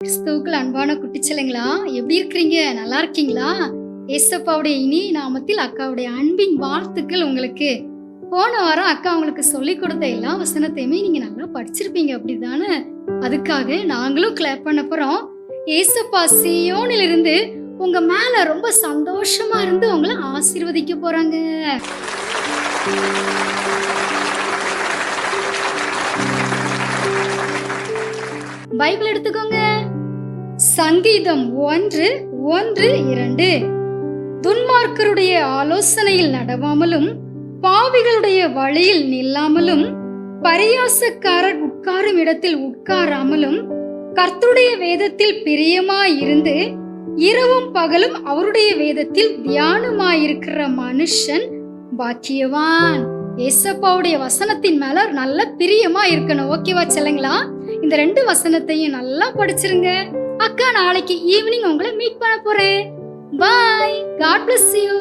கிறிஸ்துவுக்குள் அன்பான குட்டிச்சலைங்களா, எப்படி இருக்கிறீங்க? நல்லா இருக்கீங்களா? ஏசப்பாவுடைய இனி நாமத்தில் அக்காவுடைய அன்பின் வாழ்த்துக்கள் உங்களுக்கு. போன வாரம் அக்கா உங்களுக்கு சொல்லிக் கொடுத்த எல்லா வசனத்தையுமே நீங்க நல்லா படிச்சிருப்பீங்க அப்படிதானே? அதுக்காக நாங்களும் கிளாப் பண்ண போறோம். ஏசப்பா சீயோனிலிருந்து உங்க மேல ரொம்ப சந்தோஷமா இருந்து உங்களை ஆசீர்வதிக்க போறாங்க. பைபிள் எடுத்துக்கோங்க. சங்கீதம் 1:1-2. துன்மார்க்கருடைய ஆலோசனையில் நடவாமலும் பாவிகளுடைய வழியில் நில்லாமலும் பரியாசக்காரர் உட்காரும் இடத்தில் உட்காராமலும் கர்த்தருடைய வேதத்தில் பிரியமாயிருந்து இரவும் பகலும் அவருடைய வேதத்தில் தியானமாயிருக்கிற மனுஷன் பாக்கியவான். ஏசப்பாவுடைய வசனத்தின் மேல நல்ல பிரியமா இருக்கணும். ஓகேவா செல்லுங்களா? இந்த 2 வசனத்தையும் நல்லா படிச்சிருங்க. அக்கா நாளைக்கு ஈவினிங் உங்களை மீட் பண்ண போறேன். பாய். God bless you.